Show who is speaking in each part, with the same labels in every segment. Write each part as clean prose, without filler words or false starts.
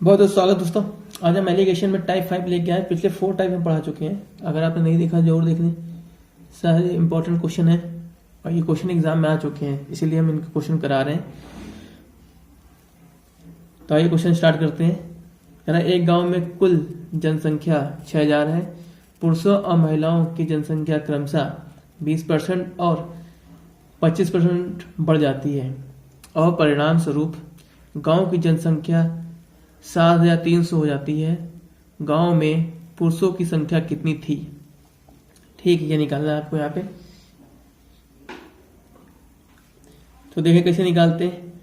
Speaker 1: बहुत बहुत स्वागत दोस्तों। आज हम एलिगेशन में टाइप 5 लेके आए। पिछले 4 टाइप हम पढ़ा चुके हैं। अगर आपने नहीं देखा जरूर देख लें, सारे इंपॉर्टेंट क्वेश्चन है और ये क्वेश्चन एग्जाम में आ चुके हैं, इसीलिए हम इनके क्वेश्चन करा रहे हैं। तो आइए क्वेश्चन स्टार्ट करते हैं। कह रहा है एक गांव में कुल जनसंख्या 6000 है। पुरुषों और महिलाओं की जनसंख्या क्रमशः 20% और 25% बढ़ जाती है और परिणाम स्वरूप गांव की जनसंख्या 7300 हो जाती है। गांव में पुरुषों की संख्या कितनी थी? ठीक, ये निकालना है आपको यहाँ पे। तो देखें कैसे निकालते हैं।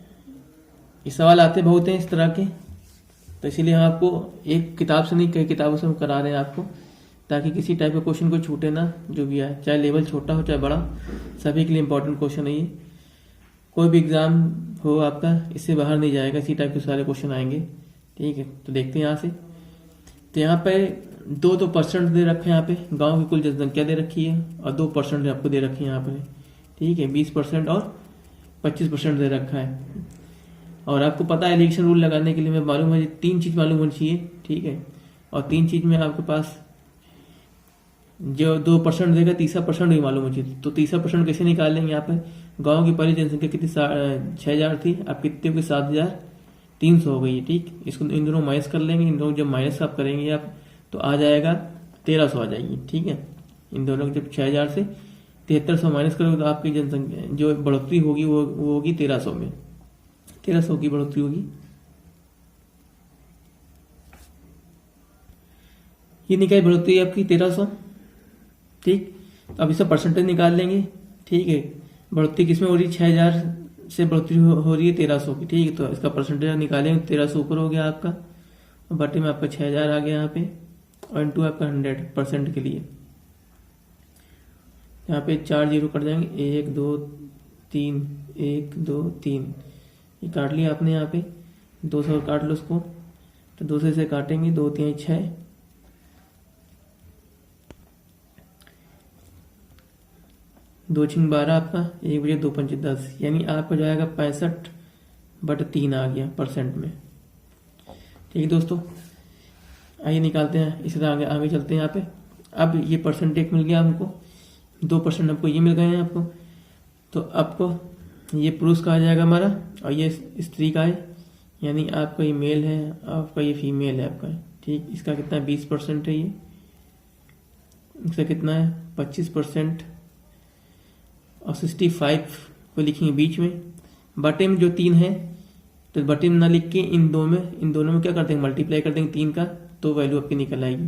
Speaker 1: ये सवाल आते बहुत हैं इस तरह के, तो इसीलिए हम आपको एक किताब से नहीं कई किताबों से हम करा रहे हैं आपको, ताकि किसी टाइप के क्वेश्चन को छूटे ना। जो भी है, चाहे लेवल छोटा हो चाहे बड़ा, सभी के लिए इंपॉर्टेंट क्वेश्चन है ये। कोई भी एग्जाम हो आपका, इससे बाहर नहीं जाएगा, इसी टाइप के सारे क्वेश्चन आएंगे। ठीक है, तो देखते हैं यहाँ से। तो यहाँ पे 2% दे रखे हैं। यहाँ पे गांव की कुल जनसंख्या दे रखी है और 2% आपको दे रखी है यहाँ पे। ठीक है, 20% और 25% दे रखा है। और आपको पता है एलिगेशन रूल लगाने के लिए मैं मालूम है 3 चीज मालूम होनी चाहिए। ठीक है, और 3 चीज में आपके पास जो 2% देगा, 3% भी मालूम होनी चाहिए। तो 3% कैसे निकालेंगे? यहाँ पे गांव की पहली जनसंख्या कितनी 6000 थी, अब कितने होगी 7300 हो गई है। ठीक, इसको इन दोनों माइनस कर लेंगे। इन दोनों जब माइनस आप करेंगे आप, तो आ जाएगा 1300 आ जाएगी। ठीक है, इन दोनों जब 6000 से 7300 माइनस करोगे तो आपकी जनसंख्या जो बढ़ोतरी होगी वो होगी 1300 में। 1300 की बढ़ोतरी होगी। ये निकाय बढ़ोतरी आपकी 1300। ठीक, अब इसका परसेंटेज निकाल लेंगे। ठीक है, बढ़ोतरी किसमें हो रही है? 6000 से बढ़ोतरी हो रही है 1300 की। ठीक है, तो इसका परसेंटेज निकालेंगे। 1300 ऊपर हो गया आपका, और बटे में आपका 6000 आ गया यहाँ पे, और इंटू आपका 100% के लिए यहाँ पे 4 जीरो कट जाएंगे। 1 2 3 1 2 3 ये काट लिया आपने। यहाँ पे 200 काट लो उसको, तो 200 से काटेंगे 2 3 6, 2 6 12 आपका, 1 बजे 2 5 10, यानी आपका जो आएगा 65/3 आ गया परसेंट में। ठीक है दोस्तों, आइए निकालते हैं। इसी तरह आगे चलते हैं यहाँ पे। अब ये परसेंटेज मिल गया हमको, 2% हमको ये मिल गए हैं आपको। तो आपको ये पुरुष का आ जाएगा हमारा, और ये स्त्री का है, यानी आपका ये मेल है, आपका ये फीमेल है आपका। ठीक, इसका कितना है? 20% है ये। इसका कितना है? 25%। और 65 को लिखेंगे बीच में। बटे में जो 3 है, तो बटे में ना लिख के इन दोनों में क्या कर देंगे? मल्टीप्लाई कर देंगे 3 का, तो वैल्यू आपकी निकल आएगी।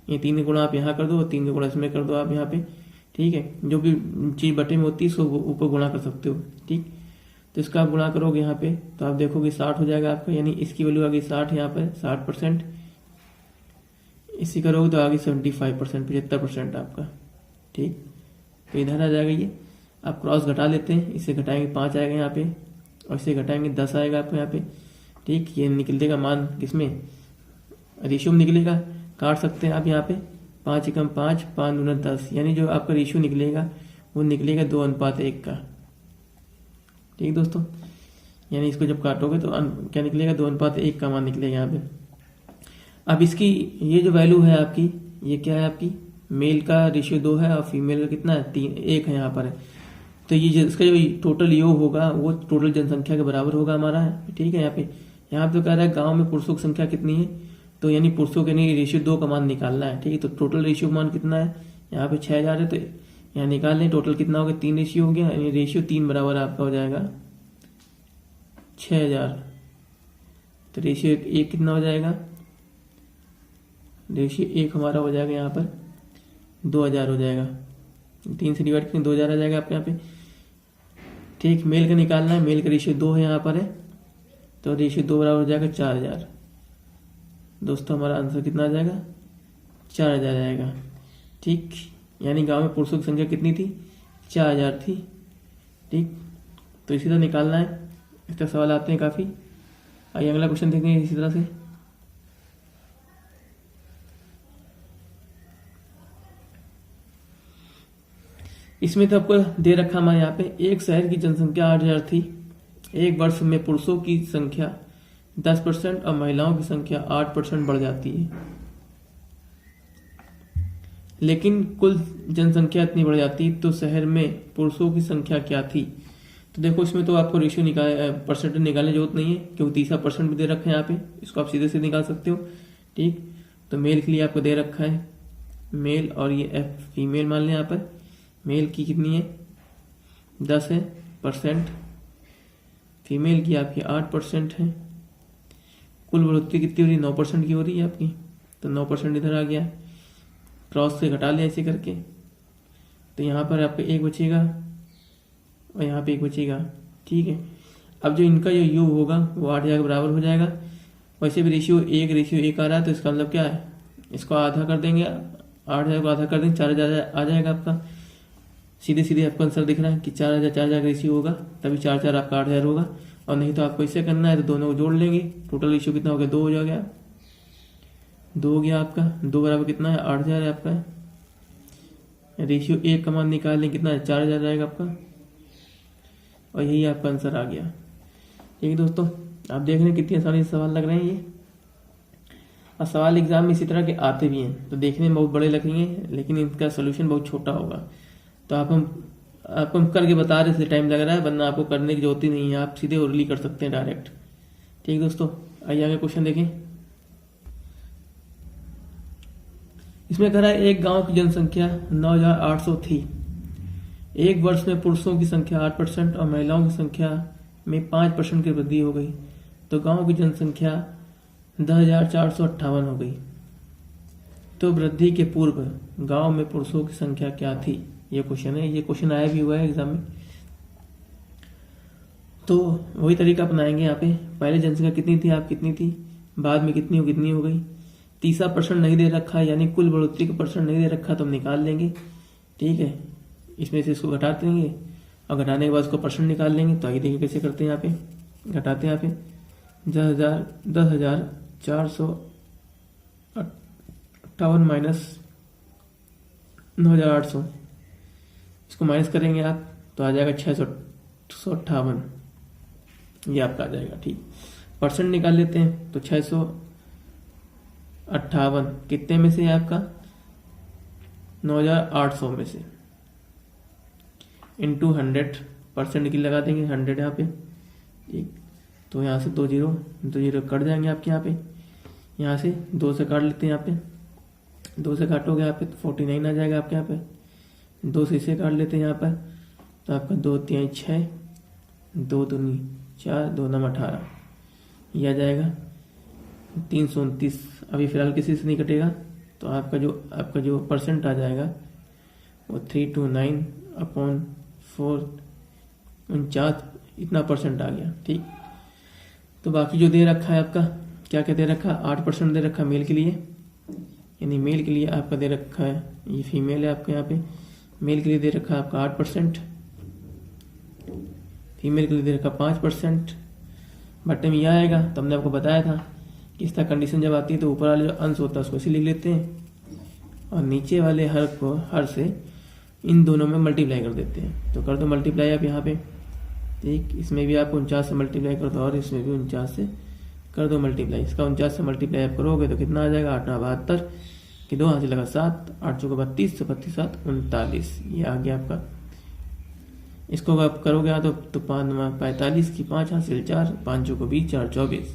Speaker 1: ये 3 का गुणा आप यहाँ कर दो और 3 का गुणा इसमें कर दो आप यहाँ पे। ठीक है, जो भी चीज बटे में होती है उसको ऊपर गुणा कर सकते हो। ठीक, तो इसका आप गुणा करोगे यहाँ पे, तो आप देखोगे 60 हो जाएगा आपका, यानी इसकी वैल्यू आ गई 60 यहाँ पर 60%। इसी करोगे तो आ गई 75%, 75% आपका। ठीक, तो इधर आ जाएगा ये। आप क्रॉस घटा लेते हैं, इससे घटाएंगे 5 आएगा यहाँ पे, और इससे घटाएंगे 10 आएगा आपको यहाँ पे। ठीक, ये निकलेगा मान किसमें? रेशियो में निकलेगा। काट सकते हैं आप यहाँ पे, 5 एकम 5, 5 दूना 10, यानी जो आपका रेशियो निकलेगा वो निकलेगा 2:1 का। ठीक दोस्तों, यानी इसको जब काटोगे तो क्या निकलेगा? 2:1 का मान निकलेगा यहाँ पे। अब इसकी ये जो वैल्यू है आपकी, ये क्या है आपकी? मेल का रेशियो 2 है और फीमेल का कितना है? 1 है यहाँ पर है। तो ये इसका जो टोटल योग होगा वो टोटल जनसंख्या के बराबर होगा हमारा। ठीक है, यहाँ पे तो कह रहा है गांव में पुरुषों की संख्या कितनी है, तो यानी पुरुषों के नहीं रेशियो 2 का मान निकालना है। ठीक है, तो टोटल रेशियो मान कितना है? यहाँ पे 6000 है, तो यहाँ निकाल लें। टोटल कितना हो गया? 3 रेशियो हो गया, यानी रेशियो 3 बराबर आपका हो जाएगा 6000। तो रेशियो 1 कितना हो जाएगा? रेशियो 1 हमारा हो जाएगा यहाँ पर 2000 हो जाएगा। 3 से डिवाइड करें 2000 आ जाएगा आपके यहाँ पे। ठीक, मेल का निकालना है। मेल का रेशियो 2 है यहाँ पर है, तो रेशियो 2 बराबर हो जाएगा 4000। दोस्तों हमारा आंसर कितना आ जाएगा? 4000 आएगा। ठीक, यानी गांव में पुरुषों की संख्या कितनी थी? 4000 थी। ठीक, तो इसी तरह निकालना है। इस तरह सवाल आते हैं काफी। आइए अगला क्वेश्चन देखते हैं इसी तरह से। इसमें तो आपको दे रखा हमारे यहाँ पे, एक शहर की जनसंख्या 8000 थी। एक वर्ष में पुरुषों की संख्या 10% और महिलाओं की संख्या 8% बढ़ जाती है, लेकिन कुल जनसंख्या इतनी बढ़ जाती तो शहर में पुरुषों की संख्या क्या थी। तो देखो इसमें तो आपको रेशियो परसेंटेज निकालने की जरूरत नहीं है, क्योंकि तीसरा परसेंट भी दे रखा है यहाँ पे, इसको आप सीधे से निकाल सकते हो। ठीक, तो मेल के लिए आपको दे रखा है मेल, और ये एफ फीमेल मान लें यहाँ पर। मेल की कितनी है 10 है परसेंट, फीमेल की आपकी 8% है। कुल बढ़ोतरी कितनी हो रही है 9% की हो रही है आपकी, तो 9% इधर आ गया, क्रॉस से घटा लिया ऐसे करके, तो यहाँ पर आपका 1 बचेगा और यहाँ पे 1 बचेगा। ठीक है, अब जो इनका जो योग होगा वो 8,000 के बराबर हो जाएगा। वैसे भी रेशियो 1 आ रहा है, तो इसका मतलब क्या है, इसको आधा कर देंगे, 8,000 को आधा कर देंगे, 4,000 आ जाएगा आपका। सीधे सीधे आपको आंसर दिख रहा है कि 4,000 रेशियो होगा, तभी 4 आपका 8,000 होगा। और नहीं तो आपको इसे करना है तो दोनों को जोड़ लेंगे, टोटल रेशियो कितना हो गया 2 हो जाएगा, 2 हो गया आपका। 2 बराबर कितना है 8,000 है आपका। रेशियो 1 का मान निकाल लें कितना है 4,000 आएगा आपका, और यही आपका आंसर आ गया। ठीक है दोस्तों, आप देख रहे हैं कितनी आसानी से सवाल लग रहे हैं ये, और सवाल एग्जाम में इसी तरह के आते भी हैं, तो देखने में बहुत बड़े लगेंगे लेकिन इनका सोल्यूशन बहुत छोटा होगा। तो आपको हम करके बता रहे इसलिए टाइम लग रहा है, वरना आपको करने की जरूरत ही नहीं है, आप सीधे ओरली कर सकते हैं डायरेक्ट। ठीक दोस्तों, आइए आगे क्वेश्चन देखें। इसमें कह रहा है एक गांव की जनसंख्या 9,800 थी। एक वर्ष में पुरुषों की संख्या 8% और महिलाओं की संख्या में 5% की वृद्धि हो गई, तो गांव की जनसंख्या 10,458 हो गई। तो वृद्धि के पूर्व गांव में पुरुषों की संख्या क्या थी, ये क्वेश्चन है। ये क्वेश्चन आया भी हुआ है एग्जाम में, तो वही तरीका अपनाएंगे यहाँ पे। पहले जनसंख्या कितनी थी आप कितनी थी, बाद में कितनी हो गई। तीसरा परसेंट नहीं दे रखा है, यानी कुल बढ़ोतरी का परसेंट नहीं दे रखा, तो हम निकाल लेंगे। ठीक है, इसमें से इसको घटा देंगे और घटाने के बाद उसको परसेंट निकाल लेंगे। तो आगे देखिए कैसे करते हैं, यहाँ पे घटाते हैं। यहाँ पे 10,458 माइनस 9,800, इसको माइनस करेंगे आप तो आ जाएगा 658, ये आपका आ जाएगा। ठीक, परसेंट निकाल लेते हैं, तो 658 कितने में से है आपका 9,800 में से, इंटू 100, परसेंट की लगा देंगे 100 यहाँ पे। ठीक, तो यहाँ से 2 जीरो कट जाएंगे आपके यहाँ पे, यहाँ से 2 से काट लेते हैं, यहाँ पे 2 से काटोगे यहाँ पे तो 49 आ जाएगा आपके यहाँ पे। 2 से इसे काट लेते हैं यहाँ पर, तो आपका 2 3 6, 2 दूनी 4, 2 9 18, ये आ जाएगा 329। अभी फिलहाल किसी से नहीं कटेगा, तो आपका जो परसेंट आ जाएगा वो 329/4, 49 इतना परसेंट आ गया। ठीक, तो बाकी जो दे रखा है आपका क्या क्या दे रखा है, 8% दे रखा है मेल के लिए, यानी मेल के लिए आपका दे रखा है, ये फीमेल है आपके यहाँ पे, मेल के लिए दे रखा है आपका 8%, फीमेल के लिए दे रखा 5%। बट्टे में यह आएगा, तो हमने आपको बताया था कि इस तरह कंडीशन जब आती है तो ऊपर वाले जो अंश होता है उसको ऐसे लिख लेते हैं, और नीचे वाले हर से इन दोनों में मल्टीप्लाई कर देते हैं। तो कर दो मल्टीप्लाई आप यहाँ पे। ठीक, इसमें भी आप 49 से मल्टीप्लाई कर दो, और इसमें भी 49 से कर दो मल्टीप्लाई। इसका 49 से मल्टीप्लाई आप करोगे तो कितना आ जाएगा 8 9 72 कि 2 हाथ से लगा 7, 8 चौका 32, 32 7 39, ये आ गया आपका। इसको आप करोगे तो 5 9 45 की 5 हासिल 4, 5 चौका 20, 4 24।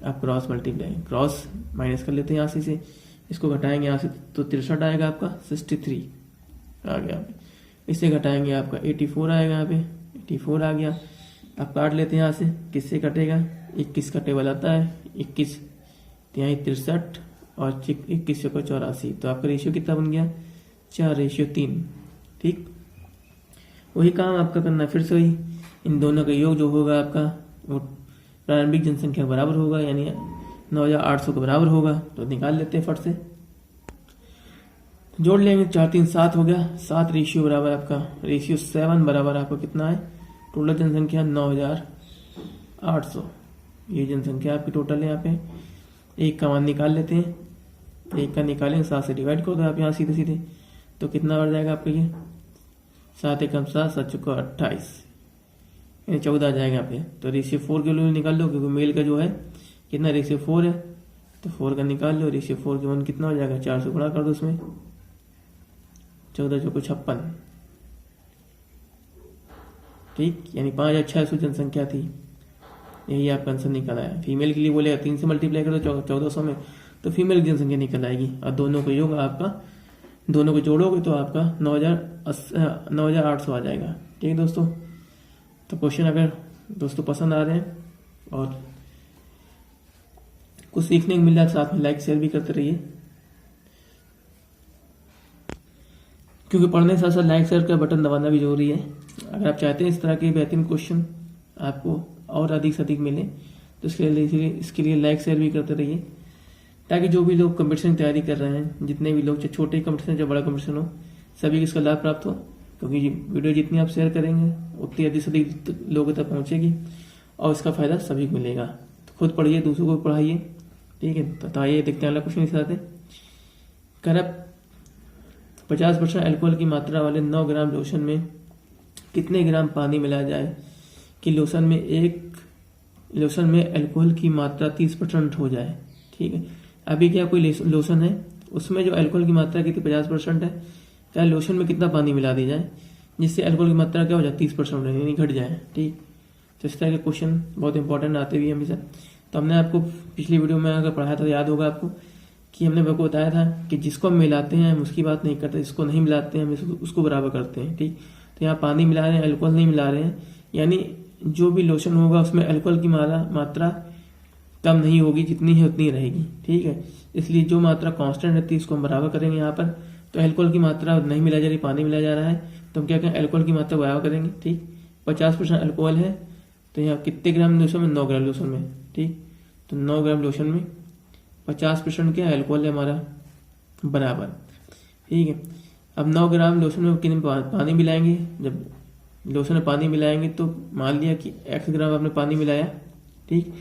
Speaker 1: आप क्रॉस मल्टीप्लाई क्रॉस माइनस कर लेते हैं यहाँ से, इसको घटाएंगे यहाँ से तो 63 आएगा आपका, 63 आ गया। इससे घटाएंगे आपका 84 आएगा, यहाँ पे 84 आ गया। आप काट लेते हैं यहाँ से, किससे कटेगा 21 का टेबल आता है, 21 यहाँ 63 और 21 को 84, तो आपका रेशियो कितना बन गया 4:3। ठीक, वही काम आपका करना फिर से वही, इन दोनों का योग जो होगा आपका वो प्रारंभिक जनसंख्या बराबर होगा, यानी 9,800 के बराबर होगा। तो निकाल लेते हैं फट से, जोड़ लेंगे 4 3 7 हो गया, 7 रेशियो बराबर आपका रेशियो 7 बराबर आपको कितना है टोटल जनसंख्या 9,800, ये जनसंख्या आपकी टोटल है। यहाँ पे एक का मान निकाल लेते हैं, एक का निकालेंगे 7 से डिवाइड कर दो आप यहाँ सीधे सीधे, तो कितना बढ़ जाएगा आपका ये 7 एकम 7, 7 चौका 28, यानी 14 आ जाएगा यहाँ पे। तो रेशियो 4 के लिए निकाल लो, क्योंकि मेल का जो है कितना रेशियो 4 है, तो 4 का निकाल लो। रेशियो 4 के 1 कितना हो जाएगा, 4 से गुणा कर दो उसमें, 14 चौको 56, ठीक, यानी 5600 जनसंख्या थी। यही आपका आंसर निकल आया। फीमेल के लिए बोलेगा 3 से मल्टीप्लाई कर दो 1400 में, तो फीमेल की जनसंख्या निकल आएगी। और दोनों को योग आपका, दोनों को जोड़ोगे तो आपका 9800 आ जाएगा। ठीक है दोस्तों, तो क्वेश्चन अगर दोस्तों पसंद आ रहे हैं और कुछ सीखने को मिल रहा है, साथ में लाइक शेयर भी करते रहिए, क्योंकि पढ़ने के साथ साथ लाइक शेयर का बटन दबाना भी जरूरी है। अगर आप चाहते हैं इस तरह के बेहतरीन क्वेश्चन आपको और अधिक से अधिक मिले, तो इसके लिए लाइक शेयर भी करते रहिए, ताकि जो भी लोग कंपटीशन की तैयारी कर रहे हैं, जितने भी लोग, चाहे छोटे कंपटीशन चाहे बड़ा कंपटीशन हो, सभी को इसका लाभ प्राप्त हो। क्योंकि वीडियो जितनी आप शेयर करेंगे उतनी अधिक से अधिक लोगों तक पहुंचेगी और इसका फायदा सभी को मिलेगा। तो खुद पढ़िए, दूसरों को पढ़ाइए। ठीक है, तो आइए देखते हैं अगला क्वेश्चन। इस तरह से कर 50% अल्कोहल की मात्रा वाले 9 ग्राम लोशन में कितने ग्राम पानी मिलाया जाए कि लोशन में अल्कोहल की मात्रा 30% हो जाए। ठीक है, अभी क्या कोई लोशन है, उसमें जो अल्कोहल की मात्रा कितनी 50% है, क्या लोशन में कितना पानी मिला दिया जाए जिससे अल्कोहल की मात्रा क्या हो जाए 30% यानी घट जाए। ठीक, तो इस तरह के क्वेश्चन बहुत इंपॉर्टेंट आते भी हमेशा। तो हमने आपको पिछली वीडियो में अगर पढ़ाया था, याद होगा आपको, कि हमने आपको बताया था कि जिसको हम मिलाते हैं हम उसकी बात नहीं करते, जिसको नहीं मिलाते हैं हम उसको बराबर करते हैं। ठीक, तो यहाँ पानी मिला रहे हैं, अल्कोहल नहीं मिला रहे हैं, यानी जो भी लोशन होगा उसमें अल्कोहल की मात्रा कम नहीं होगी, जितनी है उतनी रहेगी। ठीक है, इसलिए जो मात्रा कांस्टेंट रहती है उसको हम बराबर करेंगे। यहाँ पर तो अल्कोहल की मात्रा नहीं मिलाई जा रही, पानी मिलाया जा रहा है, तो हम क्या करें, अल्कोहल की मात्रा बराबर करेंगे। ठीक, 50% अल्कोहल है, तो यहाँ कितने ग्राम लोशन में, 9 ग्राम लोशन में। ठीक, तो 9 ग्राम लोशन में 50% क्या अल्कोहल है हमारा, बराबर। ठीक है, अब 9 ग्राम लोशन में कितने पानी मिलाएंगे, जब लोशन में पानी मिलाएंगे तो मान लिया कि x ग्राम आपने पानी मिलाया। ठीक,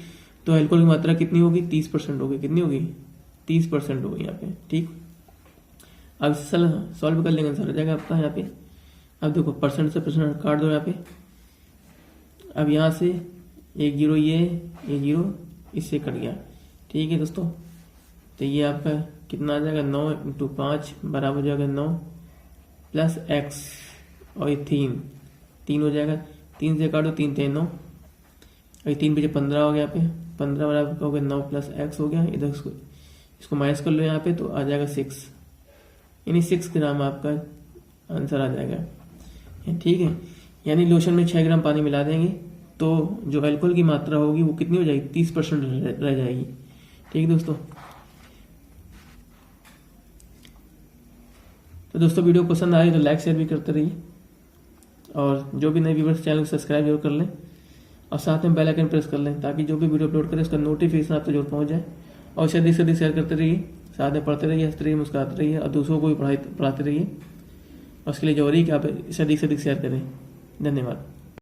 Speaker 1: तो अल्कोहल की मात्रा कितनी होगी, 30% होगी। कितनी होगी, 30% होगी यहाँ पे। ठीक, अब सॉल्व कर लेंगे, सर आ जाएगा आपका यहाँ पे। अब देखो परसेंट से परसेंट काट दो यहाँ पे। अब यहाँ से 1 0 ये 0 इससे कट गया। ठीक है दोस्तों, तो ये आपका कितना आ जाएगा, 9 × 5 बराबर हो जाएगा 9 प्लस x, और ये 3 हो जाएगा। 3 से काटो, 3 3 9, और 3 बजे 15 हो गया। यहाँ पे 15 बराबर हो गया 9 प्लस x हो गया। इधर इसको माइनस कर लो यहाँ पे, तो आ जाएगा 6, यानी 6 ग्राम आपका आंसर आ जाएगा। ठीक है, यानी लोशन में 6 ग्राम पानी मिला देंगे तो जो अल्कोहल की मात्रा होगी वो कितनी हो जाएगी, 30% रह जाएगी। ठीक है दोस्तों, तो दोस्तों वीडियो पसंद आए तो लाइक शेयर भी करते रहिए, और जो भी नए व्यूअर्स चैनल को सब्सक्राइब जरूर कर लें, और साथ में बेल आइकन प्रेस कर लें, ताकि जो भी वीडियो अपलोड करें उसका नोटिफिकेशन आप तक जरूर पहुंच जाए। और इसे अधिक से अधिक शेयर करते रहिए, साथ में पढ़ते रहिए, हंसते रहिए, मुस्कुराते रहिए, और दूसरों को भी पढ़ाते रहिए। और उसके लिए जरूरी कि आप इसे अधिक से अधिक शेयर करें। धन्यवाद।